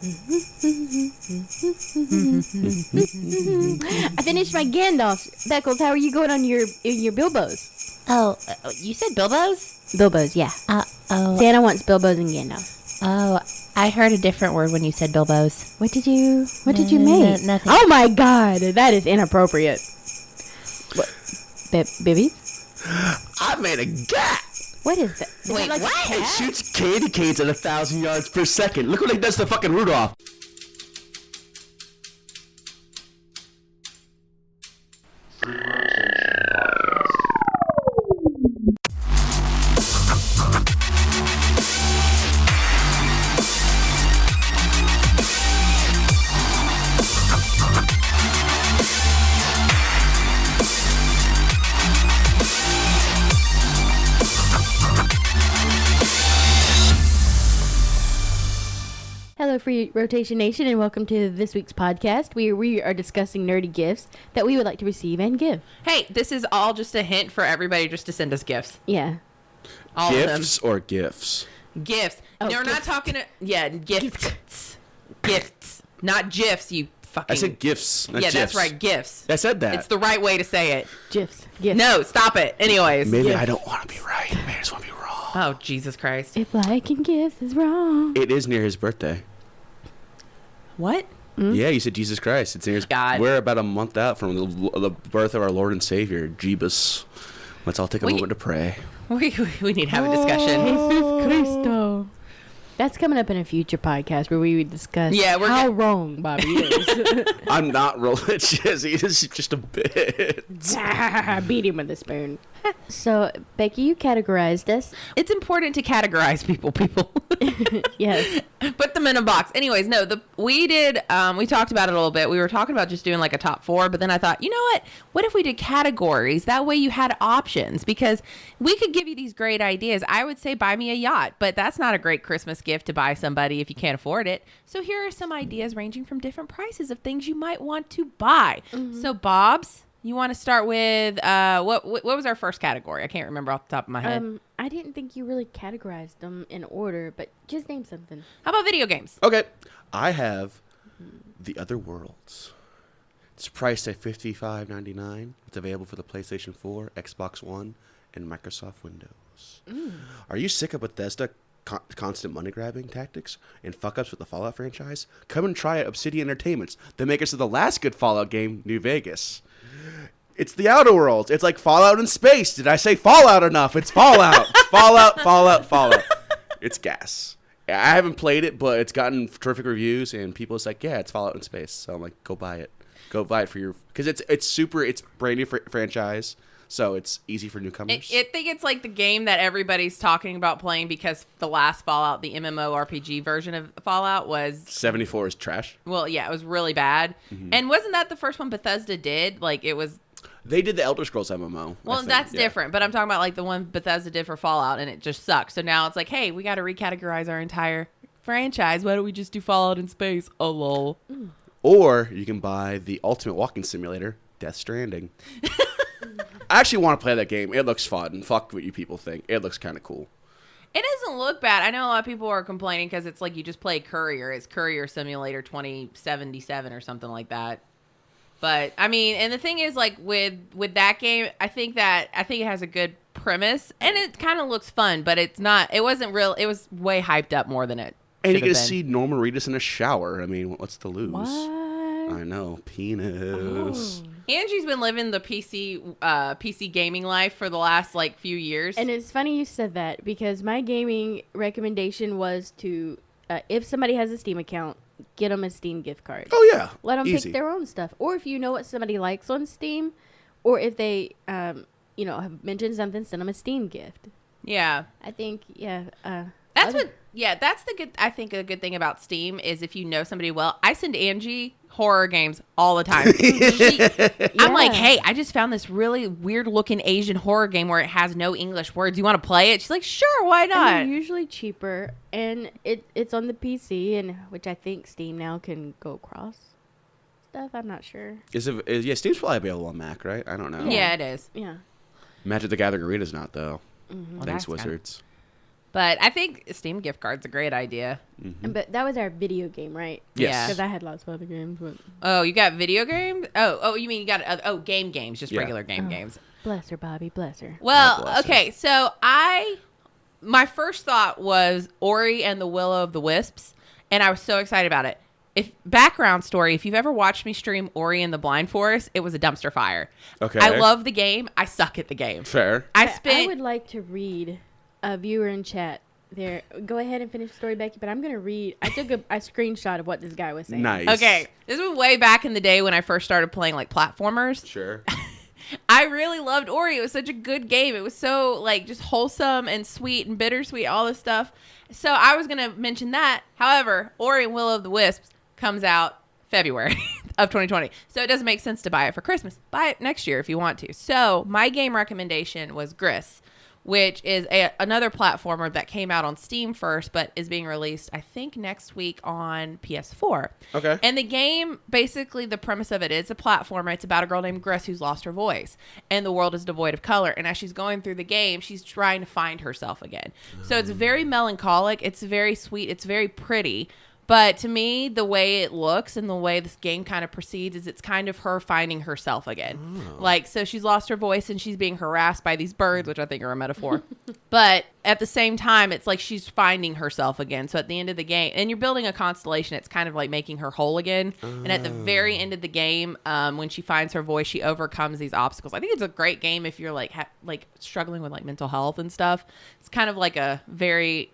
I finished my Gandalf. Beckles, how are you going on your Bilbos? Oh, you said Bilbos? Bilbos, yeah. Santa wants Bilbos and Gandalf. Oh, I heard a different word when you said Bilbos. What did you make? Nothing. Oh my god, that is inappropriate. What? Bibby? I made a gat. What is that? Is Wait, that like what? a It cat? shoots candy canes at 1,000 yards per second. Look what it does to fucking Rudolph. Hello, Free Rotation Nation, and welcome to this week's podcast. We are discussing nerdy gifts that we would like to receive and give. Hey, this is all just a hint for everybody just to send us gifts. Yeah. All Gifts or gifts? of them. Gifts. Oh, No, we're not gifts. talking to... Yeah, gifts. Gifts. Not GIFs, you fucking... I said gifts. Not Yeah, that's gifs. right, gifts. I said that. It's the right way to say it. Gifts. No, stop it. Anyways. Maybe Gifts. I don't want to be right. Maybe I just want to be wrong. Oh, Jesus Christ. If liking gifts is wrong. It is near his birthday. What? Yeah, you said Jesus Christ. It's near his... God. We're about a month out from the birth of our Lord and Savior, Jeebus. Let's all take a moment to pray. We need to have a discussion. Jesus Cristo. That's coming up in a future podcast where we would discuss how wrong Bobby is. I'm not religious. He is just a bit. Beat him with a spoon. So, Becky, you categorized us. It's important to categorize people. Yes. Put them in a box. Anyways, no, we talked about it a little bit. We were talking about just doing like a top 4, but then I thought, you know what? What if we did categories? That way you had options, because we could give you these great ideas. I would say buy me a yacht, but that's not a great Christmas gift to buy somebody if you can't afford it. So here are some ideas ranging from different prices of things you might want to buy. Mm-hmm. So Bob's, you want to start with what was our first category? I can't remember off the top of my head. I didn't think you really categorized them in order, but just name something. How about video games? Okay. I have The Other Worlds. It's priced at $55.99. It's available for the PlayStation 4, Xbox One, and Microsoft Windows. Are you sick of Bethesda constant money grabbing tactics and fuck ups with the Fallout franchise? Come and try Obsidian Entertainment's, the makers of the last good Fallout game, New Vegas. It's The Outer Worlds. It's like Fallout in space. Did I say Fallout enough? It's Fallout. Fallout. It's gas. I haven't played it, but it's gotten terrific reviews, and people is like, yeah, it's Fallout in space. So I'm like, go buy it. Go buy it for your... Because it's brand new franchise, so it's easy for newcomers. I think it's like the game that everybody's talking about playing because the last Fallout, the MMORPG version of Fallout was... 74 is trash. Well, yeah, it was really bad. Mm-hmm. And wasn't that the first one Bethesda did? Like, it was... They did the Elder Scrolls MMO. Well, that's different, but I'm talking about like the one Bethesda did for Fallout, and it just sucks. So now it's like, hey, we got to recategorize our entire franchise. Why don't we just do Fallout in space? Oh, lol. Or you can buy the ultimate walking simulator, Death Stranding. I actually want to play that game. It looks fun. Fuck what you people think. It looks kind of cool. It doesn't look bad. I know a lot of people are complaining because it's like you just play Courier. It's Courier Simulator 2077 or something like that. But I mean, and the thing is, like with that game, I think it has a good premise and it kind of looks fun, but it's not. It wasn't real. It was way hyped up more than it. And you get to see Norman Reedus in a shower. I mean, what's to lose? What? I know, penis. Oh. Angie's been living the PC gaming life for the last like few years. And it's funny you said that because my gaming recommendation was to, if somebody has a Steam account, get them a Steam gift card. Oh, yeah. Let them Easy. pick their own stuff. Or if you know what somebody likes on Steam, or if they, have mentioned something, send them a Steam gift. Yeah. I think, that's the good. I think a good thing about Steam is if you know somebody well. I send Angie horror games all the time. I'm like, hey, I just found this really weird looking Asian horror game where it has no English words. You want to play it? She's like, sure, why not? And they're usually cheaper, and it's on the PC, and which I think Steam now can go across stuff. I'm not sure. Steam's probably available on Mac, right? I don't know. Yeah, it is. Yeah. Magic the Gathering Arena's not, though. Mm-hmm. Well, Thanks, that's Wizards. But I think Steam gift card's a great idea. But that was our video game, right? Yes. Because I had lots of other games, but Oh, you got video games? Oh, you mean you got game games, just Yeah. regular game games. bless her, Bobby, bless her. Well, bless her. okay, so my first thought was Ori and the Will of the Wisps, and I was so excited about it. Background story, if you've ever watched me stream Ori and the Blind Forest, it was a dumpster fire. Okay. I love the game. I suck at the game. Fair. I would like to read a viewer in chat there. Go ahead and finish the story, Becky, but I'm going to read. I took a screenshot of what this guy was saying. Nice. Okay, this was way back in the day when I first started playing like platformers. Sure. I really loved Ori. It was such a good game. It was so like just wholesome and sweet and bittersweet, all this stuff. So I was going to mention that. However, Ori and Will of the Wisps comes out February of 2020. So it doesn't make sense to buy it for Christmas. Buy it next year if you want to. So my game recommendation was Gris, which is another platformer that came out on Steam first, but is being released, I think, next week on PS4. Okay. And the game, basically, the premise of it is a platformer. It's about a girl named Gris who's lost her voice, and the world is devoid of color. And as she's going through the game, she's trying to find herself again. So it's very melancholic. It's very sweet. It's very pretty. But to me, the way it looks and the way this game kind of proceeds is it's kind of her finding herself again. Like, so she's lost her voice and she's being harassed by these birds, which I think are a metaphor. But at the same time, it's like she's finding herself again. So at the end of the game, and you're building a constellation, it's kind of like making her whole again. And at the very end of the game, when she finds her voice, she overcomes these obstacles. I think it's a great game if you're like struggling with like mental health and stuff. It's kind of like a very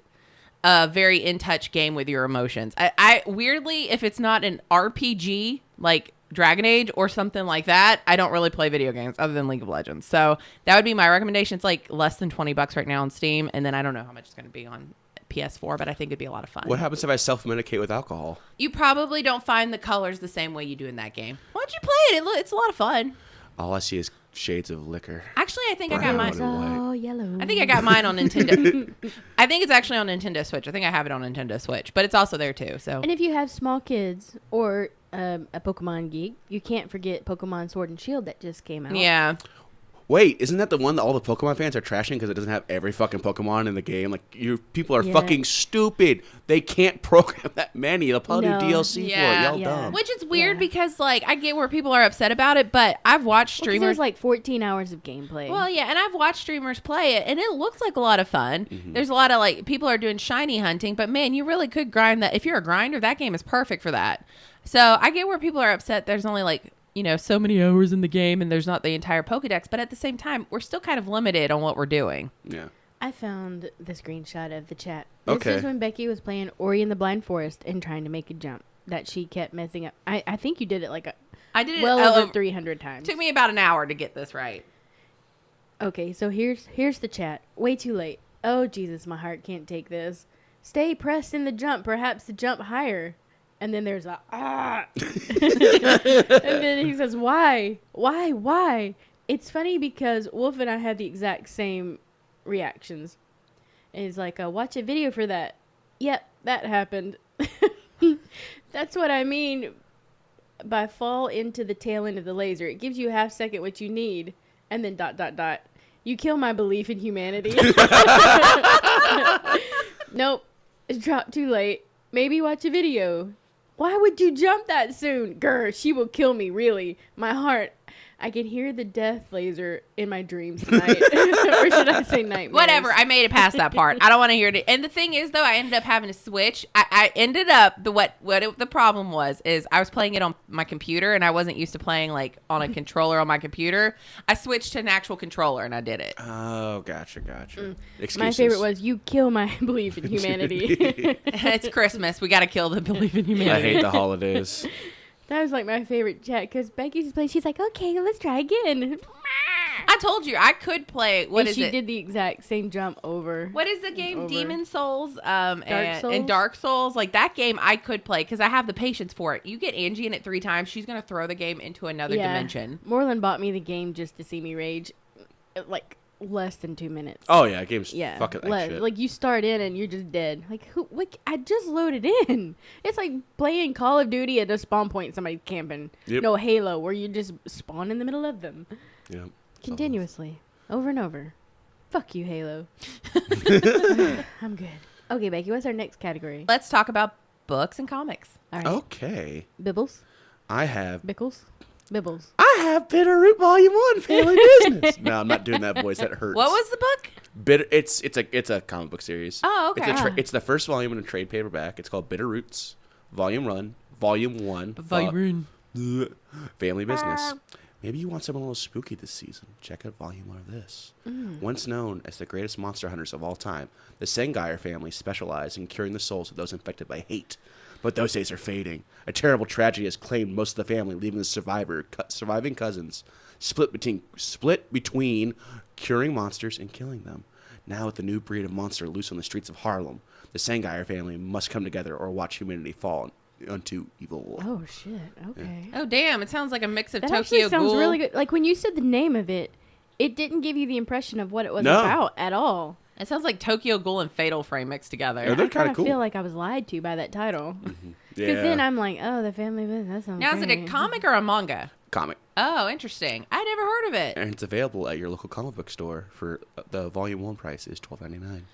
in touch game with your emotions. I weirdly, if it's not an RPG like Dragon Age or something like that, I don't really play video games other than League of Legends. So that would be my recommendation. It's like less than $20 right now on Steam, and then I don't know how much it's going to be on PS4, but I think it'd be a lot of fun. What happens if I self-medicate with alcohol? You probably don't find the colors the same way you do in that game. Why don't you play it? It's a lot of fun. All I see is shades of liquor. Actually, I think I Brown got and mine. white. Oh, yellow. I think I got mine on Nintendo. I think it's actually on Nintendo Switch. I think I have it on Nintendo Switch, but it's also there too. So, And if you have small kids or a Pokemon geek, you can't forget Pokemon Sword and Shield that just came out. yeah. Wait, isn't that the one that all the Pokemon fans are trashing because it doesn't have every fucking Pokemon in the game? Like, you people are Yeah. fucking stupid. They can't program that many. They'll probably No. do DLC for it. Y'all Yeah. dumb. Which is weird Yeah. because, like, I get where people are upset about it, but I've watched Well, 'cause streamers. there's like 14 hours of gameplay. Well, yeah, and I've watched streamers play it, and it looks like a lot of fun. There's a lot of, like, people are doing shiny hunting, but man, you really could grind that. If you're a grinder, that game is perfect for that. So I get where people are upset. There's only, like, so many hours in the game, and there's not the entire Pokedex, but at the same time, we're still kind of limited on what we're doing. Yeah. I found the screenshot of the chat. This Okay. is when Becky was playing Ori and the Blind Forest and trying to make a jump that she kept messing up. I think you did it like I did it well over 300 times. Took me about an hour to get this right. Okay, so here's the chat. Way too late. Oh, Jesus, my heart can't take this. Stay pressed in the jump, perhaps the jump higher. And then there's a, ah. And then he says, why? It's funny because Wolf and I had the exact same reactions. And he's like, watch a video for that. Yep, that happened. That's what I mean by fall into the tail end of the laser. It gives you a half second what you need. And then ... You kill my belief in humanity. Nope. It dropped too late. Maybe watch a video. Why would you jump that soon? Grr, she will kill me, really. My heart. I can hear the death laser in my dreams tonight. Or should I say nightmares? Whatever. I made it past that part. I don't want to hear it. And the thing is, though, I ended up having to switch. I ended up the problem was is I was playing it on my computer, and I wasn't used to playing like on a controller on my computer. I switched to an actual controller, and I did it. Oh, gotcha. Excuses. My favorite was, you kill my belief in humanity. It's Christmas. We got to kill the belief in I humanity. hate the holidays. That was like my favorite chat because Becky's playing. She's like, okay, let's try again. I told you I could play. What And is she it? did the exact same jump over. What is the game? Over. Demon Souls, Souls? and Dark Souls. Like that game, I could play because I have the patience for it. You get Angie in it 3 times, she's gonna throw the game into another dimension. Moreland bought me the game just to see me rage. Like less than 2 minutes. Oh, yeah. Game's Yeah, fucking like shit. like you start in and you're just dead. Like who? What? I just loaded in. It's like playing Call of Duty at a spawn point. Somebody's camping. Yep. No Halo, where you just spawn in the middle of them Yep. continuously, over and over. Fuck you, Halo. I'm good. Okay, Becky, what's our next category? Let's talk about books and comics. All right. Okay. Bibbles? I have Bickles? Bibbles. Bitterroot Volume 1, Family Business. No, I'm not doing that voice. That hurts. What was the book? It's a comic book series. Oh, okay. It's the first volume in a trade paperback. It's called Bitterroots, Volume 1, Family Business. Maybe you want something a little spooky this season. Check out Volume 1 of this. Once known as the greatest monster hunters of all time, the Sengire family specialize in curing the souls of those infected by hate. But those days are fading. A terrible tragedy has claimed most of the family, leaving the surviving cousins split between curing monsters and killing them. Now, with the new breed of monster loose on the streets of Harlem, the Sengire family must come together or watch humanity fall unto evil. Oh, shit. Okay. Oh, damn. It sounds like a mix of That Tokyo actually sounds Ghoul. really good. Like, when you said the name of it, it didn't give you the impression of what it was about at all. It sounds like Tokyo Ghoul and Fatal Frame mixed together. Yeah, they're I kind kinda of cool. feel like I was lied to by that title. Because Yeah. then I'm like, oh, the family business. That sounds Now, is it a great. comic or a manga? Comic. Oh, interesting. I never heard of it. And it's available at your local comic book store for the Volume 1 price is $12.99.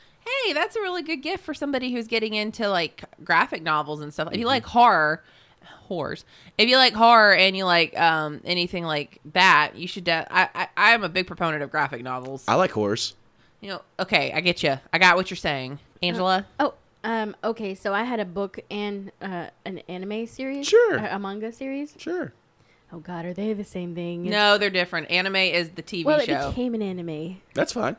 Hey, that's a really good gift for somebody who's getting into like graphic novels and stuff. If you like horror, if you like horror and you like anything like that, you should. I am a big proponent of graphic novels. I like horrors. You know, okay, I get you. I got what you're saying, Angela. Okay, so I had a book and an anime series. Sure. A manga series. Sure. Oh, God, are they the same thing? No, they're different. Anime is the TV Well, it show. became an anime. That's fine.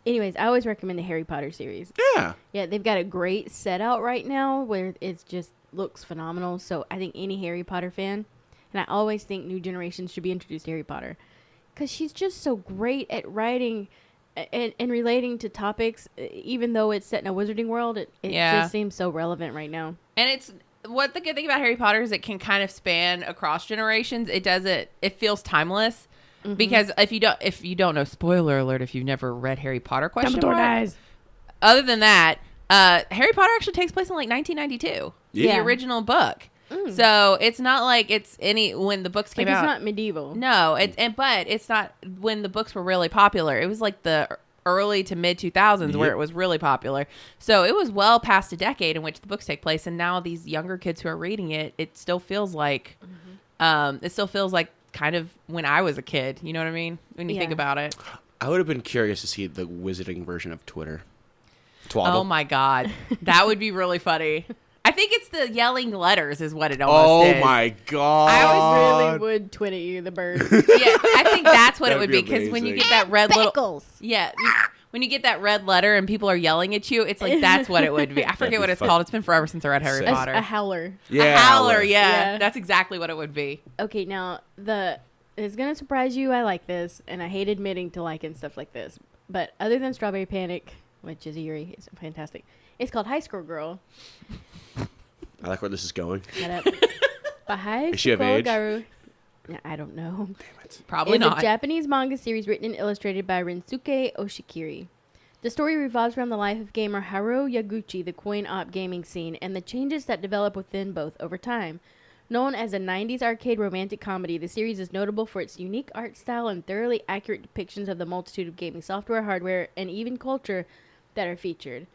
Anyways, I always recommend the Harry Potter series. Yeah. Yeah, they've got a great set out right now where it just looks phenomenal. So I think any Harry Potter fan, and I always think new generations should be introduced to Harry Potter, because she's just so great at writing and relating to topics, even though it's set in a wizarding world. It just seems so relevant right now. And it's what the good thing about Harry Potter is it can kind of span across generations. It feels timeless. Because if you don't know, spoiler alert, if you've never read Harry Potter, Dumbledore dies. Other than that, Harry Potter actually takes place in like 1992, Yeah. the original book. So it's not like it's when the books came Like, out. it's not medieval. No, but it's not when the books were really popular. It was like the early to mid 2000s where it was really popular. So it was well past a decade in which the books take place, and now these younger kids who are reading it, it still feels like, kind of when I was a kid. You know what I mean? When you think about it. I would have been curious to see the wizarding version of Twitter. Twaddle. Oh my God, that would be really funny. I think it's the yelling letters is what it almost is. Oh my God. I really would twit at you, the bird. Yeah, I think that's what it would That'd be be, because when you amazing. get that red little Pickles. when you get that red letter and people are yelling at you, it's like that's what it would be. I forget be what it's fun. called. It's been forever since I read Harry Sick. Potter. A howler. Yeah. A howler, Yeah. that's exactly what it would be. Okay, now it's gonna surprise you. I like this, and I hate admitting to liking stuff like this. But other than Strawberry Panic, which is eerie, it's fantastic. It's called High School Girl. I like where this is going. Shut up. By High Is she of School age? Garu. I don't know. Damn it. Probably It's not. a Japanese manga series written and illustrated by Rinsuke Oshikiri. The story revolves around the life of gamer Haru Yaguchi, the coin-op gaming scene, and the changes that develop within both over time. Known as a 90s arcade romantic comedy, the series is notable for its unique art style and thoroughly accurate depictions of the multitude of gaming software, hardware, and even culture that are featured.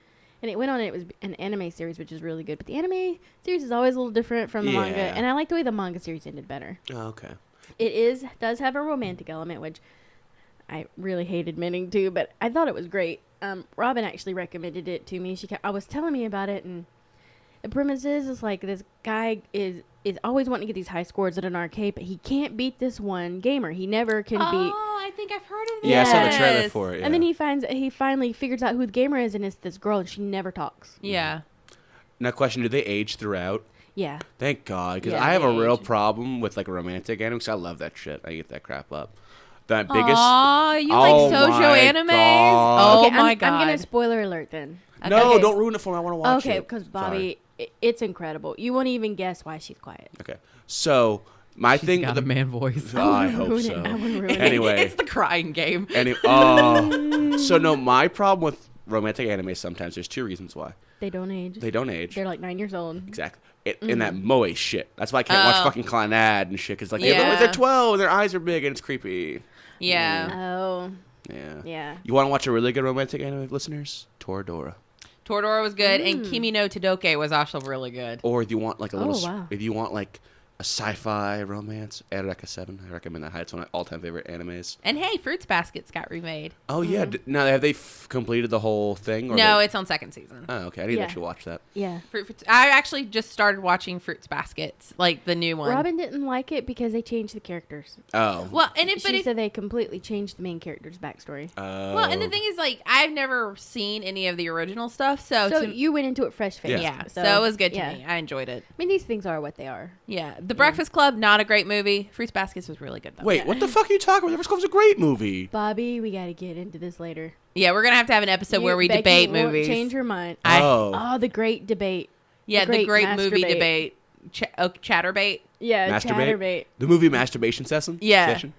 And it went on, and it was an anime series, which is really good. But the anime series is always a little different from the manga, Yeah. and I like the way the manga series ended better. Oh, okay. It does have a romantic element, which I really hate admitting to, but I thought it was great. Robin actually recommended it to me. I was telling me about it, and the premise is like this guy is always wanting to get these high scores at an arcade, but he can't beat this one gamer. He never can beat. Oh, I think I've heard of this. Yeah, I saw the Yes. trailer for it. Yeah. And then he finally figures out who the gamer is, and it's this girl, and she never talks. Yeah. Now, question: do they age throughout? Yeah. Thank God, because Yeah, I have they a real age. problem with like romantic anime. 'Cause I love that shit. I eat that crap up. The biggest. Aw, you Oh like shoujo my animes? God. Oh Okay, my I'm God. gonna spoiler alert then. No, Okay. don't ruin it for me. I want to watch it. Okay, because Bobby, it's incredible. You won't even guess why she's quiet. Okay, so my thing. Got a man voice. Oh, I hope Ruin it. so. I wouldn't ruin it. Anyway, It's the crying game. so no, my problem with romantic anime sometimes there's two reasons why They don't age. they don't age. They're like 9 years old. Exactly. In that moe shit. That's why I can't watch fucking Clannad and shit. Because like Yeah. they're 12 and their eyes are big and it's creepy. Yeah. Oh. Yeah. Yeah. You want to watch a really good romantic anime, listeners? Toradora. Toradora was good, and Kimi no Todoke was also really good. Or if you want like a little, wow. if you want like a sci-fi romance, Eureka 7. I recommend that. It's one of my all-time favorite animes. And hey, Fruits Baskets got remade. Oh yeah. Now have they completed the whole thing? Or No, it's on second season. Oh, okay. I need to Yeah. actually watch that. Yeah. I actually just started watching Fruits Baskets, like the new one. Robin didn't like it because they changed the characters. Oh. Well, and She said they completely changed the main character's backstory. well, and the thing is, like, I've never seen any of the original stuff, So you went into it fresh faced. Yeah. so it was good to yeah. me. I enjoyed it. I mean, these things are what they are. Yeah, The Breakfast Club, not a great movie. Fruits Baskets was really good though. Wait, what the fuck are you talking about? The First Club's a great movie. Bobby, we got to get into this later. Yeah, we're gonna have to have an episode where we Becky debate won't movies. Change her mind. Oh. The great debate. Yeah, the great movie masturbate. debate. Chatterbait. Yeah, Chatterbait. The movie masturbation session? Yeah. Session?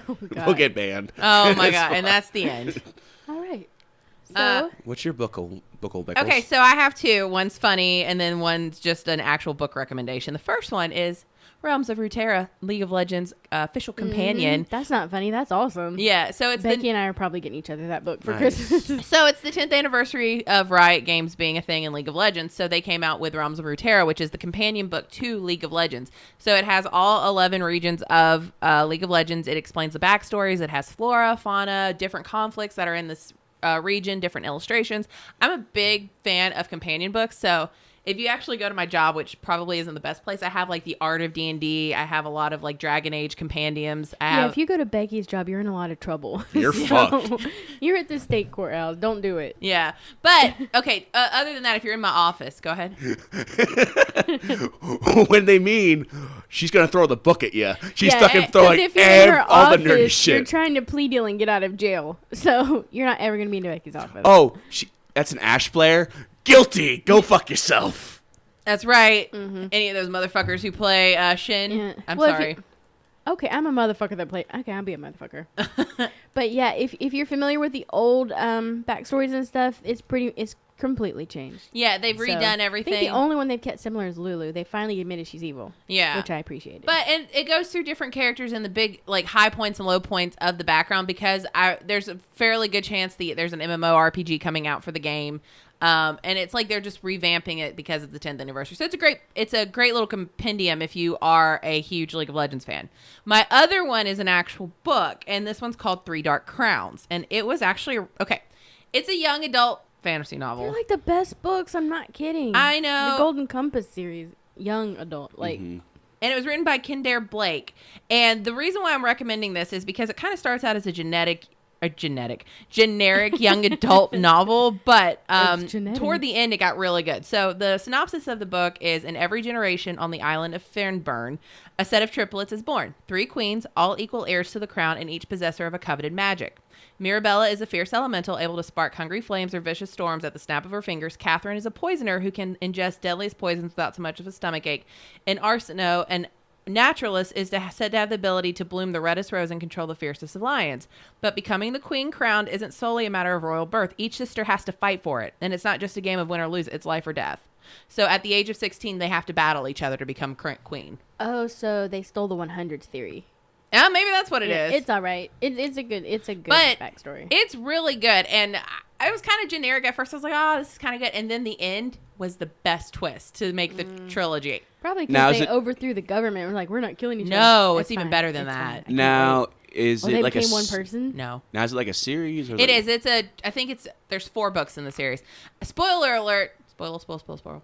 Oh, God. We'll get banned. Oh my It's god, fine. and that's the end. All right. So, What's your book, old Beckles? Okay, so I have two. One's funny, and then one's just an actual book recommendation. The first one is Realms of Runeterra, League of Legends official companion. that's not funny. That's awesome. Yeah, so it's Becky and I are probably getting each other that book for Nice. Christmas. So it's the 10th anniversary of Riot Games being a thing in League of Legends. So they came out with Realms of Runeterra, which is the companion book to League of Legends. So it has all 11 regions of League of Legends. It explains the backstories. It has flora, fauna, different conflicts that are in this region, different illustrations. I'm a big fan of companion books. So if you actually go to my job, which probably isn't the best place, I have like the Art of D&D. I have a lot of like Dragon Age compendiums. I Yeah, have, if you go to Becky's job, you're in a lot of trouble. You're fucked. You're at the state courthouse. Don't do it. yeah. But, okay, other than that, if you're in my office, go ahead. When they mean she's gonna throw the book at you, she's Yeah, fucking throwing if you're in her all the office, nerdy you're shit. trying to plea deal and get out of jail. So you're not ever going to be in Becky's office. Oh, that's an Ash player? Guilty. Go fuck yourself. That's right. Any of those motherfuckers who play Shin. Yeah. I'm Well, if sorry. Okay, I'm a motherfucker that play. Okay, I'll be a motherfucker. But yeah, if you're familiar with the old backstories and stuff, it's completely changed. Yeah, they've So, redone I everything. think the only one they've kept similar is Lulu. They finally admitted she's evil. Yeah. Which I appreciated. But and it goes through different characters and the big like high points and low points of the background because there's a fairly good chance there's an MMORPG coming out for the game. And it's like they're just revamping it because of the 10th anniversary. So it's a great little compendium if you are a huge League of Legends fan. My other one is an actual book, and this one's called Three Dark Crowns. And it was actually it's a young adult fantasy novel. they're like the best books. I'm not kidding. I know. The Golden Compass series, young adult, like. Mm-hmm. And it was written by Kendare Blake. And the reason why I'm recommending this is because it kind of starts out as a generic young adult novel, but It's genetic. toward the end it got really good. So the synopsis of the book is: in every generation on the island of Fernburn, a set of triplets is born. 3 queens, all equal heirs to the crown and each possessor of a coveted magic. Mirabella is a fierce elemental able to spark hungry flames or vicious storms at the snap of her fingers. Catherine is a poisoner who can ingest deadliest poisons without so much of a stomachache. And Arsino, an naturalist, is said to have the ability to bloom the reddest rose and control the fiercest of lions. But becoming the queen crowned isn't solely a matter of royal birth. Each sister has to fight for it. And it's not just a game of win or lose, it's life or death. So at the age of 16, they have to battle each other to become queen. Oh, so they stole the 100s theory. Yeah, maybe that's what it is. It's all right. It's a good But backstory. It's really good. And I was kind of generic at first. I was like, oh, this is kind of good. And then the end was the best twist to make the trilogy. Probably Now, because is they it- overthrew the government. We're like, we're not killing each other. No, That's it's even fine. better than It's that. fine. I can't Now, wait. is They it like became one a person? No. Now is it like a series? Or It is. I think there's 4 books in the series. Spoiler alert. Spoil.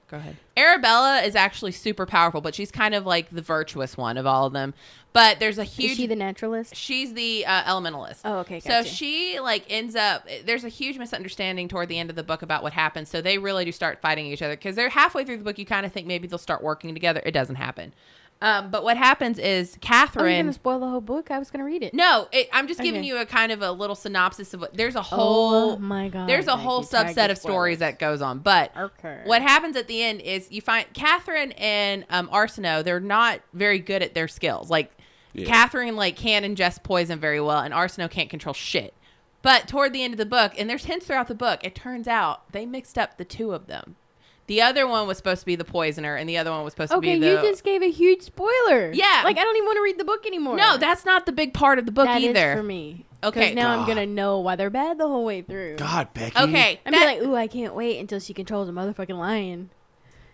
Go ahead. Arabella is actually super powerful, but she's kind of like the virtuous one of all of them. But there's a huge... Is she the naturalist? She's the elementalist. Oh, okay, So gotcha. she like ends up... There's a huge misunderstanding toward the end of the book about what happens. So they really do start fighting each other because they're halfway through the book. You kind of think maybe they'll start working together. It doesn't happen. But what happens is Oh, you're Catherine... going to spoil the whole book? I was going to read it. No, I'm just giving Okay. you a kind of a little synopsis of what... There's a whole... Oh, my God. There's a whole Becky, tag subset the of stories spoilers. that goes on. But Okay. what happens at the end is you find Catherine and Arsino, they're not very good at their skills. Like, Yeah. Catherine like can ingest poison very well, and Arsino can't control shit. But toward the end of the book, and there's hints throughout the book, it turns out they mixed up the two of them. The other one was supposed to be the poisoner, and the other one was supposed to be the... Okay, you just gave a huge spoiler. Yeah. Like, I don't even want to read the book anymore. No, that's not the big part of the book that either. That is for me. Okay. Because now I'm going to know why they're bad the whole way through. God, Becky. Okay. I'm like, ooh, I can't wait until she controls a motherfucking lion.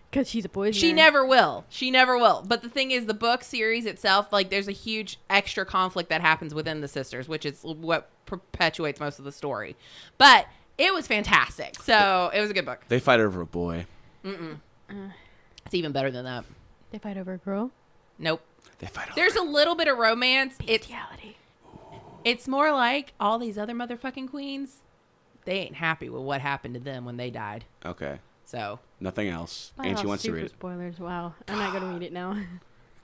Because she's a poisoner. She never will. She never will. But the thing is, the book series itself, like, there's a huge extra conflict that happens within the sisters, which is what perpetuates most of the story. But it was fantastic. So it was a good book. They fight over a boy. It's even better than that. They fight over a girl? Nope. They fight over There's a little bit of romance. Bestiality. It's more like all these other motherfucking queens. They ain't happy with what happened to them when they died. Okay. So. Nothing else. Wow, Angie wants to super read it. Spoilers. Wow. I'm not going to read it now.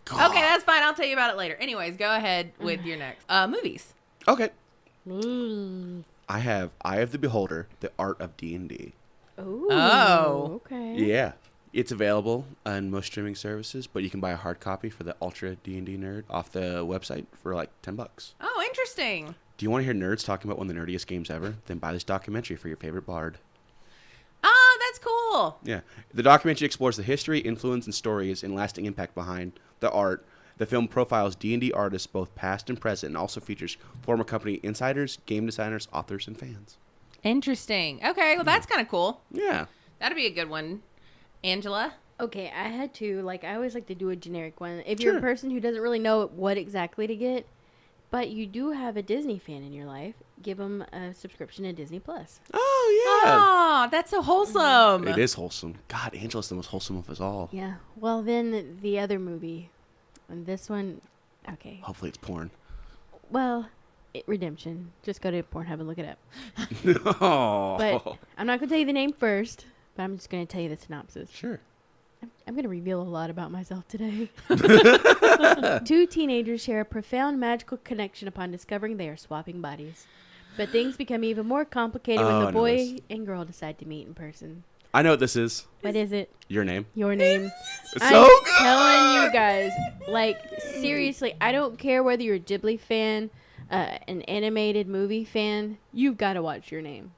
God. Okay, that's fine. I'll tell you about it later. Anyways, go ahead with your next. Movies. Okay. Ooh. I have Eye of the Beholder, The Art of D&D. Ooh. Oh. Okay. Yeah. It's available on most streaming services, but you can buy a hard copy for the Ultra D&D Nerd off the website for like $10. Oh, interesting. Do you want to hear nerds talking about one of the nerdiest games ever? Then buy this documentary for your favorite bard. Oh, that's cool. Yeah. The documentary explores the history, influence, and stories and lasting impact behind the art. The film profiles D&D artists, both past and present, and also features former company insiders, game designers, authors, and fans. Interesting. Okay, well, that's kind of cool. Yeah. That'd be a good one. Angela? Okay, I had to, like, I always like to do a generic one. If Sure. you're a person who doesn't really know what exactly to get, but you do have a Disney fan in your life, give them a subscription to Disney Plus. Oh, yeah. Oh, that's so wholesome. It is wholesome. God, Angela's the most wholesome of us all. Yeah. Well, then the other movie, and this one, okay. Hopefully it's porn. Well, Redemption. Just go to Pornhub and look it up. Oh. But I'm not going to tell you the name first, but I'm just going to tell you the synopsis. Sure. I'm going to reveal a lot about myself today. Two teenagers share a profound magical connection upon discovering they are swapping bodies. But things become even more complicated when Oh, I the know boy this. and girl decide to meet in person. I know what this is. What is it? Your name. Your name. It's I'm so good. telling you guys, like, seriously, I don't care whether you're a Ghibli fan, an animated movie fan, you've got to watch Your Name.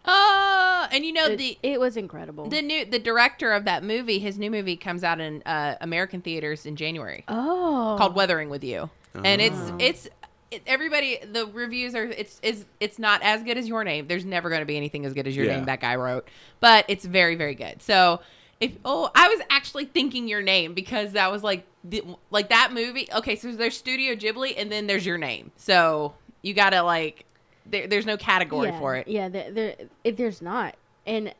Oh, and you know, It was incredible. the director of that movie, his new movie comes out in American theaters in January. Oh. Called Weathering with You. And Oh. everybody, the reviews are, it's not as good as Your Name. There's never going to be anything as good as Your Yeah. Name that guy wrote, but it's very, very good. So I was actually thinking Your Name because that was like that movie. Okay. So there's Studio Ghibli and then there's Your Name. So you got to like, there's no category for it. Yeah, there's not. And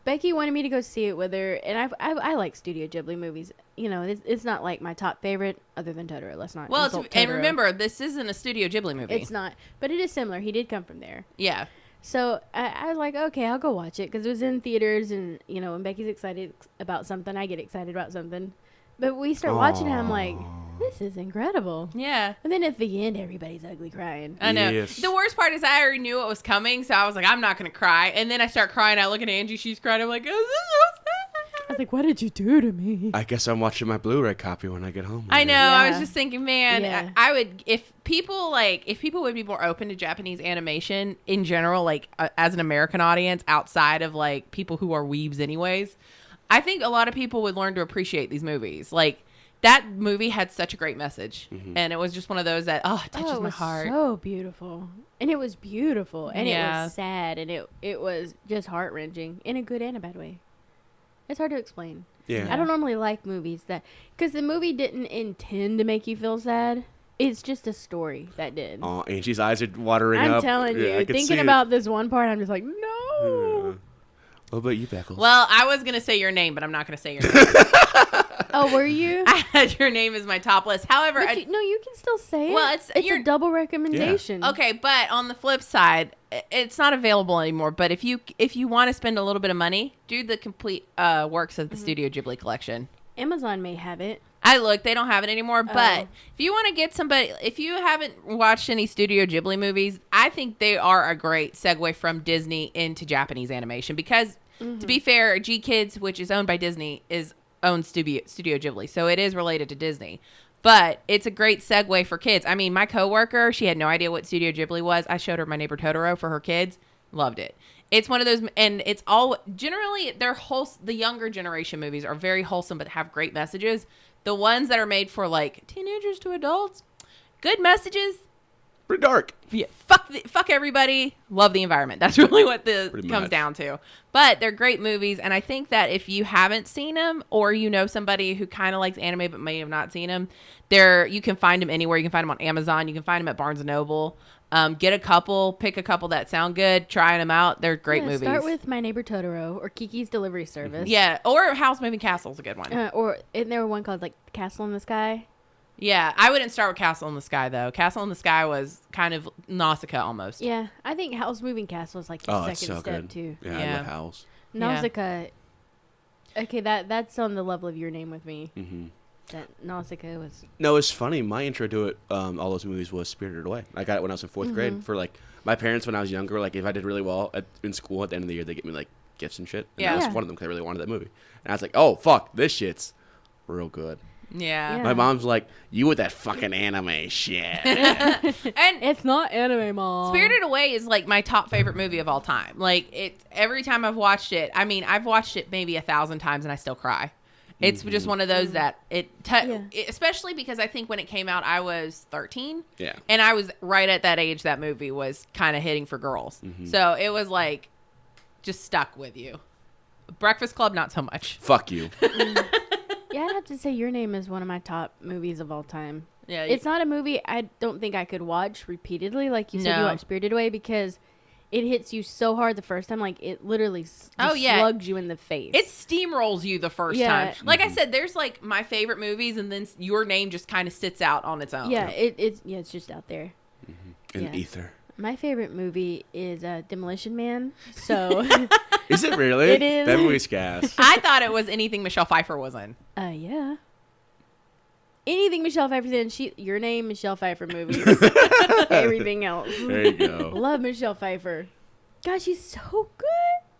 Becky wanted me to go see it with her, and I like Studio Ghibli movies. You know, it's not like my top favorite other than Totoro. Let's not insult and Totoro. remember, this isn't a Studio Ghibli movie. It's not, but it is similar. He did come from there. Yeah. So I was like, okay, I'll go watch it because it was in theaters, and you know, when Becky's excited about something, I get excited about something. But we start watching it, I'm like, this is incredible. Yeah. And then at the end, everybody's ugly crying. I know. Yes. The worst part is I already knew it was coming, so I was like, I'm not going to cry. And then I start crying. I look at Angie. She's crying. I'm like, oh, this is so sad. I was like, what did you do to me? I guess I'm watching my Blu-ray copy when I get home. I know. I was Yeah. just thinking, man, Yeah. I would, if people would be more open to Japanese animation in general, like as an American audience, outside of like people who are weebs anyways, I think a lot of people would learn to appreciate these movies. Like, that movie had such a great message, and it was just one of those that it touches it my was heart. so beautiful, and it was beautiful, and it Yeah. was sad, and it was just heart wrenching in a good and a bad way. It's hard to explain. Yeah. I don't normally like movies because the movie didn't intend to make you feel sad. It's just a story that did. Oh, Angie's eyes are watering I'm up. telling Yeah, I you, can see thinking it. about this one part, I'm just like, no. What about you, Beckles? Well, I was going to say Your Name, but I'm not going to say Your Name. Oh, were you? I had Your Name as my top list. However, But you can still say it. Well, it's you're- a double recommendation. okay, but on the flip side, it's not available anymore. But if you want to spend a little bit of money, do the complete works of the Studio Ghibli collection. Amazon may have it. I looked; they don't have it anymore. But Oh. if you want to get somebody, if you haven't watched any Studio Ghibli movies, I think they are a great segue from Disney into Japanese animation. Because to be fair, G Kids, which is owned by Disney, owns Studio Ghibli, so it is related to Disney. But it's a great segue for kids. I mean, my coworker, she had no idea what Studio Ghibli was. I showed her My Neighbor Totoro for her kids. Loved it. It's one of those, and it's all generally the younger generation movies are very wholesome but have great messages. The ones that are made for like teenagers to adults, good messages. Pretty dark. Yeah, fuck everybody. Love the environment. That's really what comes down to. But they're great movies, and I think that if you haven't seen them, or you know somebody who kind of likes anime but may have not seen them, you can find them anywhere. You can find them on Amazon. You can find them at Barnes and Noble. Get a couple, pick a couple that sound good, trying them out. They're great movies. Start with My Neighbor Totoro or Kiki's Delivery Service. Yeah, or House Moving Castle is a good one. Isn't there one called like Castle in the Sky? Yeah, I wouldn't start with Castle in the Sky, though. Castle in the Sky was kind of Nausicaa almost. Yeah, I think House Moving Castle is like the second step, good. too. Yeah, I love House. Nausicaa. Okay, that's on the level of Your Name with Me. Mm-hmm. That Nausicaa was... No, it's funny. My intro to it, all those movies, was Spirited Away. I got it when I was in 4th grade. For, like, my parents, when I was younger, like, if I did really well in school at the end of the year, they get me, like, gifts and shit. And that was one of them because I really wanted that movie. And I was like, oh, fuck, this shit's real good. Yeah. My mom's like, you with that fucking anime shit. And it's not anime, Mom. Spirited Away is like my top favorite movie of all time. Like every time I've watched it, I mean, I've watched it maybe 1,000 times and I still cry. It's just one of those that especially because I think when it came out, I was 13. Yeah. And I was right at that age that movie was kind of hitting for girls. So it was like just stuck with you. Breakfast Club, not so much. Fuck you. Yeah, I'd have to say Your Name is one of my top movies of all time. Yeah, it's not a movie I don't think I could watch repeatedly, like you said you watch Spirited Away, because it hits you so hard the first time, like it literally slugs you in the face. It steamrolls you the first time. Like I said, there's like my favorite movies, and then Your Name just kind of sits out on its own. Yeah, it's just out there. In ether. My favorite movie is Demolition Man. So is it really? It is. That movie's gas. I thought it was anything Michelle Pfeiffer was in. Yeah. Anything Michelle Pfeiffer's in, Your Name, Michelle Pfeiffer movies. Everything else. There you go. Love Michelle Pfeiffer. God, she's so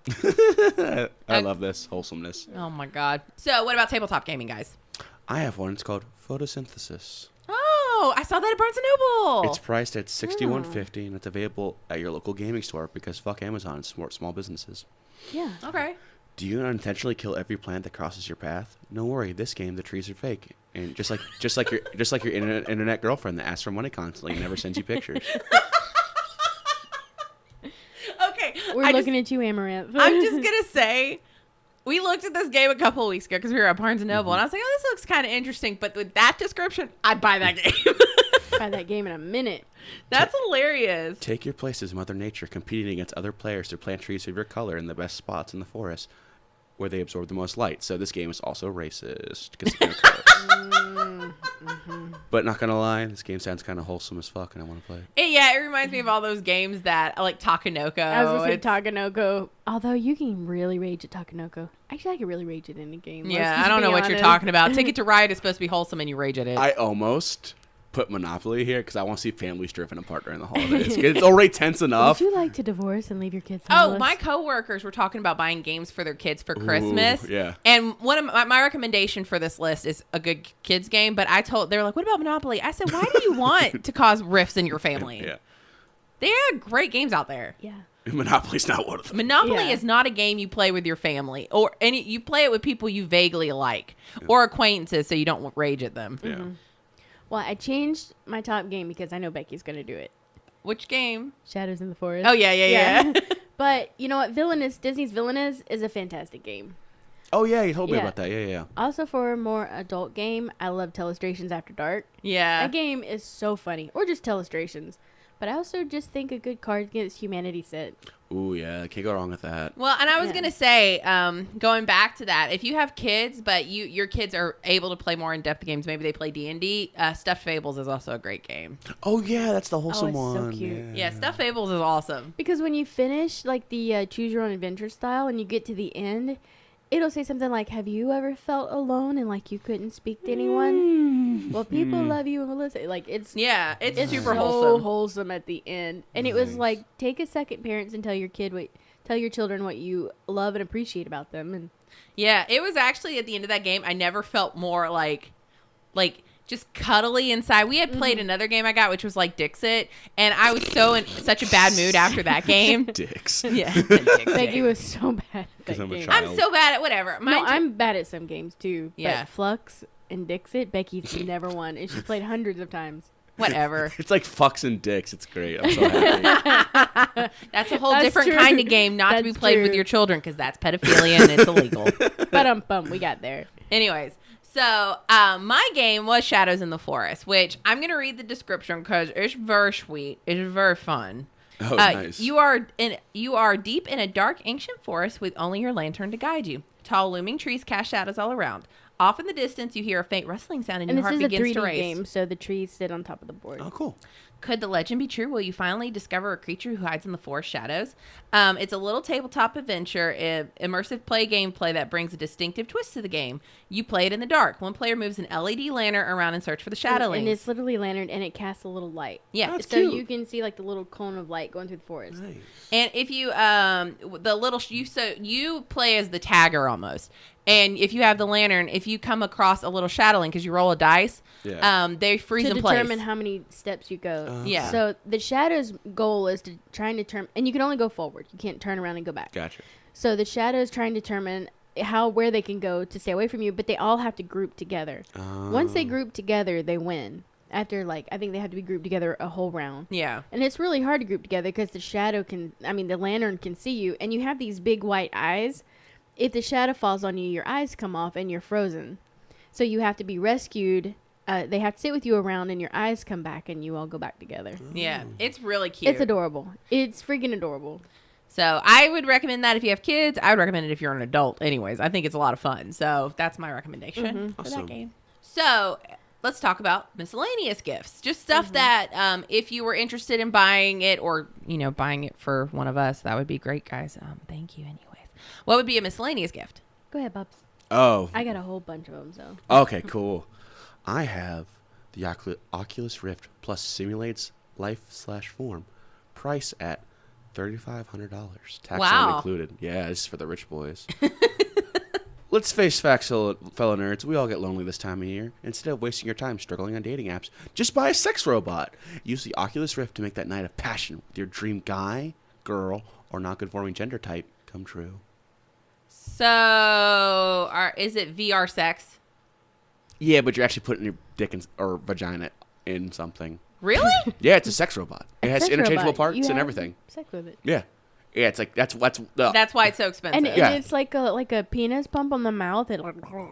good. I love this wholesomeness. Oh my God. So what about tabletop gaming, guys? I have one. It's called Photosynthesis. Oh, I saw that at Barnes & Noble. It's priced at $61.50, and it's available at your local gaming store because fuck Amazon and small businesses. Yeah. Okay. Do you unintentionally kill every plant that crosses your path? No worry, this game the trees are fake, and just like your internet girlfriend that asks for money constantly and never sends you pictures. Okay. We're looking at you, Amaranth. I'm just gonna say, we looked at this game a couple of weeks ago because we were at Barnes & Noble, and I was like, oh, this looks kind of interesting, but with that description, I'd buy that game. Buy that game in a minute. That's hilarious. Take your place as Mother Nature, competing against other players to plant trees of your color in the best spots in the forest where they absorb the most light. So this game is also racist. But not gonna lie, this game sounds kind of wholesome as fuck, and I want to play it. It reminds me of all those games that like Takenoko. I was gonna say Takenoko. Although you can really rage at Takenoko. Actually, I can really rage at any game. Yeah, I don't know what you're talking about. Ticket to Ride is supposed to be wholesome, and you rage at it. I almost put Monopoly here because I want to see families driven apart during the holidays. It's already tense enough. Would you like to divorce and leave your kids Oh, homeless? my coworkers were talking about buying games for their kids for Christmas. Yeah. And one of my recommendation for this list is a good kids game. But they were like, "What about Monopoly?" I said, "Why do you want to cause rifts in your family?" Yeah. There are great games out there. Yeah. Monopoly's not one of them. Monopoly is not a game you play with your family, or you play it with people you vaguely like or acquaintances, so you don't rage at them. Yeah. Well, I changed my top game because I know Becky's going to do it. Which game? Shadows in the Forest. Oh, yeah. But you know what? Disney's Villainous is a fantastic game. Oh, yeah, you told me about that. Yeah. Also, for a more adult game, I love Telestrations After Dark. Yeah. That game is so funny. Or just Telestrations. But I also just think a good Cards Against Humanity set. Ooh, yeah. Can't go wrong with that. Well, and I was going to say, going back to that, if you have kids, but your kids are able to play more in-depth games, maybe they play D&D, Stuffed Fables is also a great game. Oh, yeah, that's the wholesome it's one. so cute. Yeah, Stuffed Fables is awesome. Because when you finish, like, the Choose Your Own Adventure style, and you get to the end, it'll say something like, have you ever felt alone and, like, you couldn't speak to anyone? Well, people love you and will listen. Like, it's super so wholesome at the end. And it was like, take a second, parents, and tell your children what you love and appreciate about them. And yeah, it was actually at the end of that game, I never felt more like just cuddly inside. We had played another game I got, which was like Dixit, and I was so in such a bad mood after that game. Dicks. Yeah, Becky was so bad at that 'Cause I'm a game. child. I'm so bad at whatever. No, I'm bad at some games too. Yeah. But Flux and Dixit, Becky's never won, and she's played hundreds of times. whatever. It's like fucks and dicks. It's great. I'm so happy. That's a whole That's different true. kind of game, not to be That's played with true. your children, because that's pedophilia and it's illegal. But we got there. Anyways, so my game was Shadows in the Forest, which I'm going to read the description because it's very sweet. It's very fun. Oh, nice. You are deep in a dark ancient forest with only your lantern to guide you. Tall looming trees cast shadows all around. Off in the distance, you hear a faint rustling sound and And your this heart is a begins 3D to race. game, so the trees sit on top of the board. Oh, cool. Could the legend be true? Will you finally discover a creature who hides in the forest shadows? It's a little tabletop adventure, immersive play gameplay that brings a distinctive twist to the game. You play it in the dark. One player moves an LED lantern around in search for the shadowlings. And it's literally lantern, and it casts a little light. Yeah. That's So cute. you can see like the little cone of light going through the forest. Nice. And if you you play as the tagger almost. And if you have the lantern, if you come across a little shadowling, because you roll a dice, they freeze To in place. determine how many steps you go. Yeah. So the shadow's goal is to try and determine, and you can only go forward. You can't turn around and go back. Gotcha. So the shadow's trying to determine where they can go to stay away from you, but they all have to group together. Once they group together, they win. After I think they have to be grouped together a whole round. Yeah. And it's really hard to group together because the lantern can see you, and you have these big white eyes. If the shadow falls on you, your eyes come off and you're frozen. So you have to be rescued. They have to sit with you around, and your eyes come back, and you all go back together. Yeah. It's really cute. It's adorable. It's freaking adorable. So I would recommend that if you have kids. I would recommend it if you're an adult. Anyways, I think it's a lot of fun. So that's my recommendation for Awesome. that game. So let's talk about miscellaneous gifts. Just stuff that if you were interested in buying it or, buying it for one of us, that would be great, guys. Thank you anyways. What would be a miscellaneous gift? Go ahead, Bubs. Oh. I got a whole bunch of them, so. Okay, cool. I have the Oculus Rift Plus simulates life/form. Price at $3,500. Tax Wow. not included. Yeah, this is for the rich boys. Let's face facts, fellow nerds. We all get lonely this time of year. Instead of wasting your time struggling on dating apps, just buy a sex robot. Use the Oculus Rift to make that night of passion with your dream guy, girl, or non-conforming gender type come true. So is it VR sex? Yeah, but you're actually putting your dick or vagina in something. Really? Yeah, it's a sex robot. It has Sex interchangeable robot. parts You and have everything. Sex with it. Yeah. Yeah, it's like that's That's why it's so expensive. And Yeah. it's like a penis pump on the mouth. And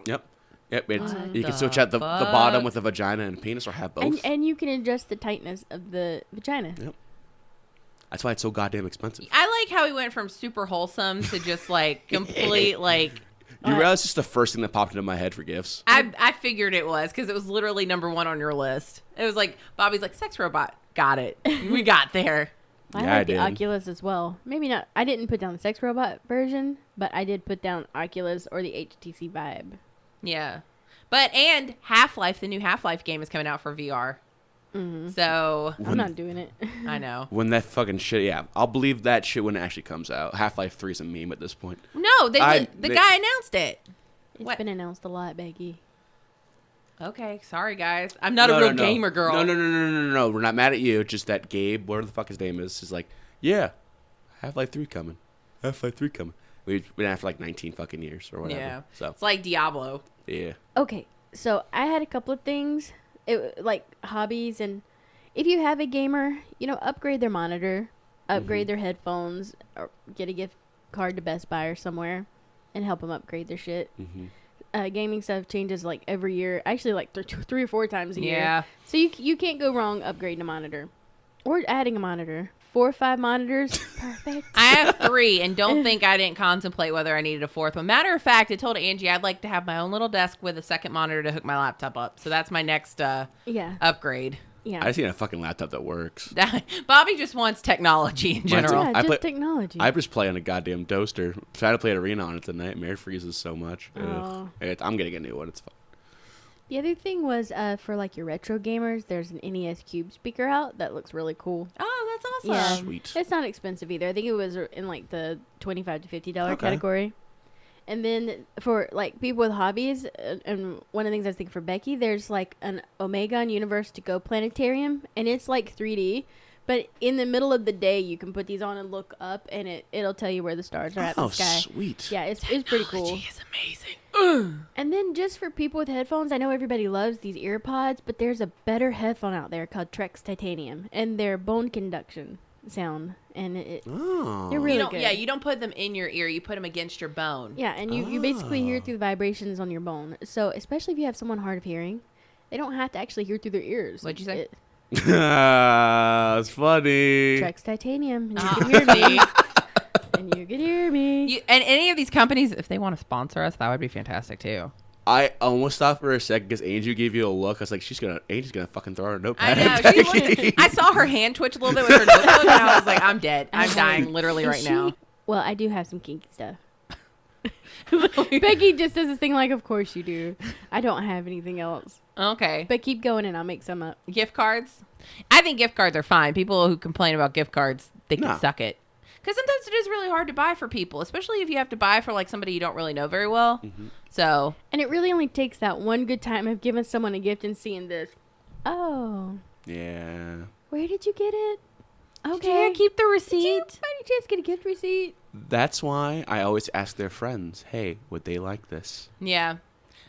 Yep. It's, What you can the switch out the fuck? bottom with a vagina and a penis or have both. and you can adjust the tightness of the vagina. Yep. That's why it's so goddamn expensive. I like how we went from super wholesome to just like complete like. You realize it's the first thing that popped into my head for gifts? I figured it was because it was literally number one on your list. It was like Bobby's like sex robot. Got it. We got there. I Yeah, I like the did. Oculus as well. Maybe not. I didn't put down the sex robot version, but I did put down Oculus or the HTC Vibe. Yeah, and Half-Life, the new Half-Life game is coming out for VR. So I'm not doing it. I know. When that fucking shit, yeah, I'll believe that shit when it actually comes out. Half-Life 3 is a meme at this point. No, the they- guy announced it. It's What? been announced a lot, Becky. Okay, sorry guys. I'm not a real gamer girl. No. We're not mad at you. Just that Gabe, whatever the fuck his name is like, yeah, Half-Life 3 coming. Half-Life 3 coming. We've been after like 19 fucking years or whatever. Yeah. So, It's like Diablo. yeah. Okay, so I had a couple of things, like hobbies, and if you have a gamer, upgrade their monitor, upgrade their headphones, or get a gift card to Best Buy or somewhere, and help them upgrade their shit. Gaming stuff changes like every year, actually like 3 or 4 times a year. Yeah. So you can't go wrong upgrading a monitor or adding a monitor. 4 or 5 monitors, perfect. I have 3 and don't think I didn't contemplate whether I needed a 4th one. Matter of fact, I told Angie I'd like to have my own little desk with a second monitor to hook my laptop up. So that's my next Yeah, upgrade. yeah. I just need a fucking laptop that works. Bobby just wants technology in general. Yeah, I just play- technology. I just play on a goddamn toaster. Try to play Arena on it tonight. It freezes so much. Oh. I'm getting a new one. It's fun. The other thing was for like your retro gamers, there's an NES Cube speaker out that looks really cool. Oh, that's awesome. Yeah, Sweet. it's not expensive either. I think it was in like the $25 to $50 Okay. category. And then for like people with hobbies, and one of the things I was thinking for Becky, there's like an Omega Universe to Go planetarium, and it's like 3D. But in the middle of the day, you can put these on and look up, and it'll tell you where the stars are at in the sky. Sweet. Yeah, it's pretty cool. Technology is amazing. And then just for people with headphones, I know everybody loves these ear pods, but there's a better headphone out there called Trex Titanium, and they're bone conduction sound, and they're really good. Yeah, you don't put them in your ear. You put them against your bone. Yeah, and you basically hear through the vibrations on your bone. So especially if you have someone hard of hearing, they don't have to actually hear through their ears. What'd you say? It's funny. Trex Titanium, and you can hear me. And you can hear me. And any of these companies, if they want to sponsor us, that would be fantastic too. I almost stopped for a second because Angie gave you a look. I was like, Angie's gonna fucking throw her notepad. I know. I saw her hand twitch a little bit with her notebook, and I was like, I'm dead. I'm dying literally right now. Well, I do have some kinky stuff. Becky just does this thing like, of course you do. I don't have anything else. Okay. But keep going and I'll make some up. Gift cards? I think gift cards are fine. People who complain about gift cards, they can suck it. Because sometimes it is really hard to buy for people, especially if you have to buy for like somebody you don't really know very well. Mm-hmm. So. And it really only takes that one good time of giving someone a gift and seeing this. Oh. Yeah. Where did you get it? Okay. Did you keep the receipt? Did you by any chance get a gift receipt? That's why I always ask their friends, hey, would they like this? Yeah.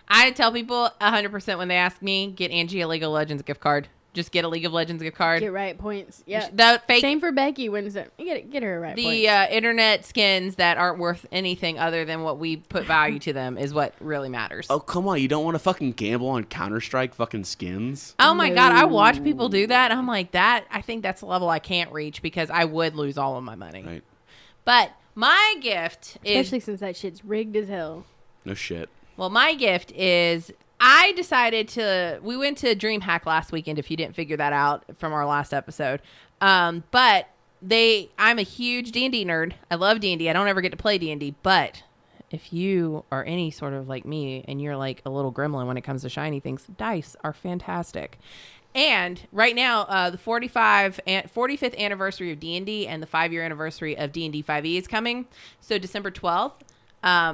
I tell people 100% when they ask me, get Angie a League of Legends gift card. Just get a League of Legends gift card. Get right points. Yeah. The fake, same for Becky. Get her right points. The internet skins that aren't worth anything other than what we put value to them is what really matters. Oh, come on. You don't want to fucking gamble on Counter-Strike fucking skins? Oh, my God. I watch people do that. And I'm like, I think that's a level I can't reach because I would lose all of my money. Right. But my gift is... Especially since that shit's rigged as hell. No shit. Well, my gift is... I decided we went to DreamHack last weekend, if you didn't figure that out from our last episode. But I'm a huge D&D nerd. I love D&D. I don't ever get to play D&D. But if you are any sort of like me and you're like a little gremlin when it comes to shiny things, dice are fantastic. And right now, the 45th anniversary of D&D and the 5-year anniversary of D&D 5e is coming. So December 12th.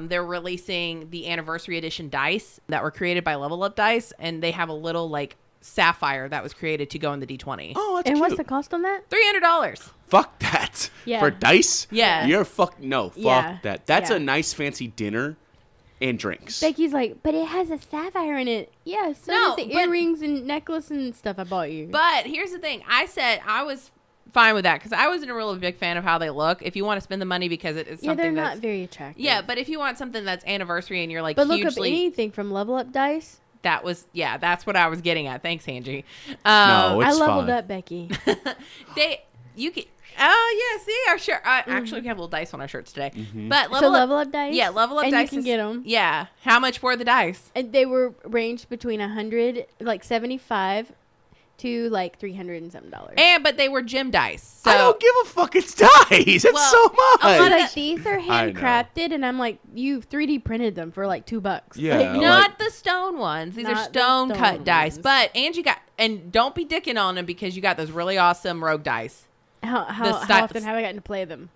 They're releasing the anniversary edition dice that were created by Level Up Dice, and they have a little like sapphire that was created to go in the D20. Oh, that's and cute. what's the cost on that? $300. Fuck that. Yeah. For dice? Yeah. Fuck that. That's a nice fancy dinner and drinks. Becky's like, but it has a sapphire in it. Yeah, so does the earrings and necklace and stuff I bought you. But here's the thing. I said I was fine with that because I wasn't a really big fan of how they look. If you want to spend the money because it is something they're not very attractive. Yeah, but if you want something that's anniversary and you're like but hugely... look up anything from Level Up Dice. That's what I was getting at. Thanks, Angie. No, it's I leveled fine. up Becky. Our shirt. Actually, we have little dice on our shirts today. Mm-hmm. But Level Up Dice? Yeah, Level Up and Dice. You can get them. Yeah. How much were the dice? And they were ranged between 100, like 75 to like $307. But they were gym dice. So I don't give a fuck. It's dice. It's so much. Like these are handcrafted, and I'm like, you 3D printed them for like $2. Yeah. Like, not the stone ones. These are Not the stone cut stone dice. ones. But Angie and don't be dicking on them because you got those really awesome rogue dice. How often have I gotten to play them?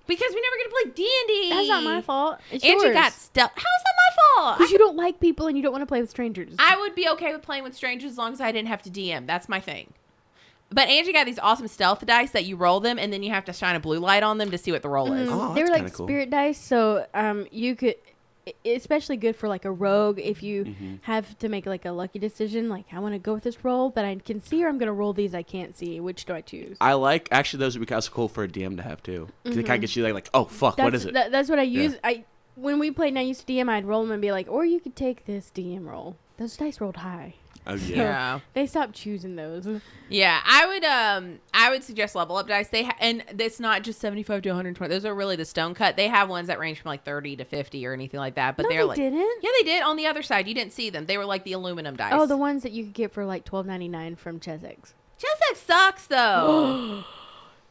Because we never get to play D&D. That's not my fault. It's Angie yours. got stuff. How is that my fault? Because you don't like people and you don't want to play with strangers. I would be okay with playing with strangers as long as I didn't have to DM. That's my thing. But Angie got these awesome stealth dice that you roll them and then you have to shine a blue light on them to see what the roll is. Oh, they were that's like cool. spirit dice, so you could, especially good for like a rogue if you have to make like a lucky decision, like I want to go with this roll that I can see, or I'm going to roll these I can't see. Which do I choose? I like, actually, those would be kind of cool for a DM to have too. Because it kind of gets you like, oh, fuck, what is it? That's what I use. Yeah. When we played and I used to DM, I'd roll them and be like, or you could take this DM roll. Those dice rolled high. Oh, yeah. Yeah. They stopped choosing those. Yeah, I would suggest Level Up Dice. And it's not just 75 to 120. Those are really the stone cut. They have ones that range from like 30 to 50 or anything like that. But No, they're they like, didn't. yeah, they did. On the other side, you didn't see them. They were like the aluminum dice. Oh, the ones that you could get for like $12.99 from Chessex. Chessex sucks though.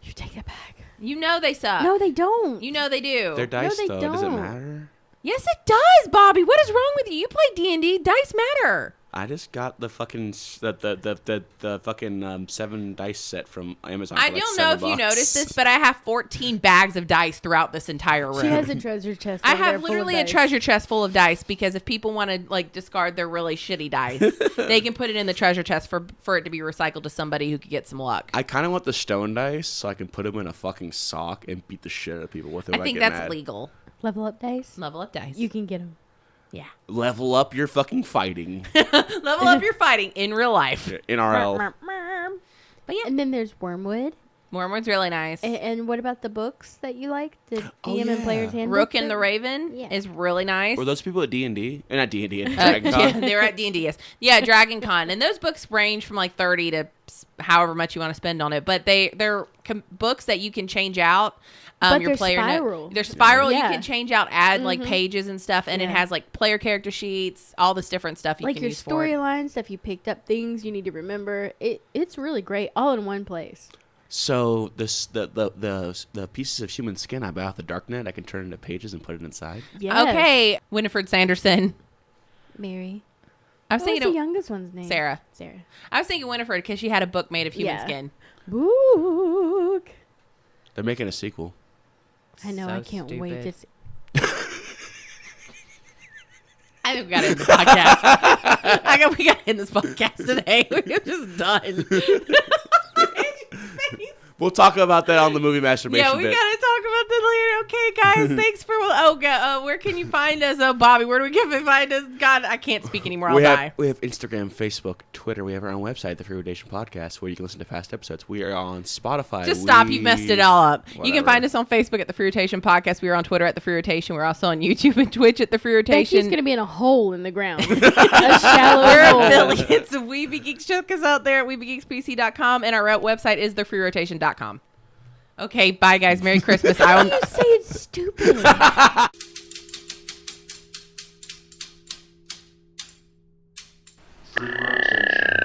You take that back. You know they suck. No, they don't. You know they do. They're dice, they though. Does it don't. matter? Yes, it does, Bobby. What is wrong with you? You play D&D. Dice matter. I just got the fucking the fucking 7 dice set from Amazon. I for like don't know if $7. you noticed this, but I have 14 bags of dice throughout this entire room. She has a treasure chest. I over there have full literally of a dice. treasure chest full of dice because if people want to like discard their really shitty dice, they can put it in the treasure chest for it to be recycled to somebody who could get some luck. I kind of want the stone dice so I can put them in a fucking sock and beat the shit out of people with it. I when think get that's mad. legal. Level up dice. Level up dice. You can get them. Yeah. Level up your fucking fighting. Level up your fighting in real life. NRL. But yeah, And then there's Wormwood. Wormwood's really nice. And what about the books that you like? The Oh, DM and yeah. Player's Handbook? Rook and the Raven Yeah. is really nice. Were those people at D&D? Not D&D, at Uh, Dragon Con? yeah, they're at D&D, yes. Yeah, Dragon Con. And those books range from like 30 to however much you want to spend on it. But they're books that you can change out. But Your they're player spiral. They're spiral. Yeah. You can change out, add like pages and stuff. And it Yeah. has like player character sheets, all this different stuff you Like can your use for it. storyline stuff, you picked up things you need to remember. It's really great, all in one place. So the pieces of human skin I buy off the darknet, I can turn into pages and put it inside. Yes. Okay, Winifred Sanderson. Mary. I was What's thinking the of youngest one's name? Sarah. Sarah. I was thinking Winifred because she had a book made of human Yeah. skin. Book. They're making a sequel. I know. So I can't wait to stupid. see. I think we got to end the podcast. We got to end this podcast today. We're just done. We'll talk about that on the movie masturbation Yeah, we bit. got to talk about that later. Okay, guys, thanks for. Oh, God, where can you find us? Oh, Bobby, where do we find us? God, I can't speak anymore. I'll die. We have Instagram, Facebook, Twitter. We have our own website, The Free Rotation Podcast, where you can listen to past episodes. We are on Spotify. Just stop. You messed it all up. You Whatever. can find us on Facebook at The Free Rotation Podcast. We are on Twitter at The Free Rotation. We're also on YouTube and Twitch at The Free Becky's Rotation. going to be in a hole in the ground. A shallow We're hole. affiliates of Weeby Geeks. Check us out there at WeebyGeeksPC.com, and our website is TheFreeRotation.com. Okay, bye, guys. Merry Christmas. Why do you say it's stupid? Free Rotation.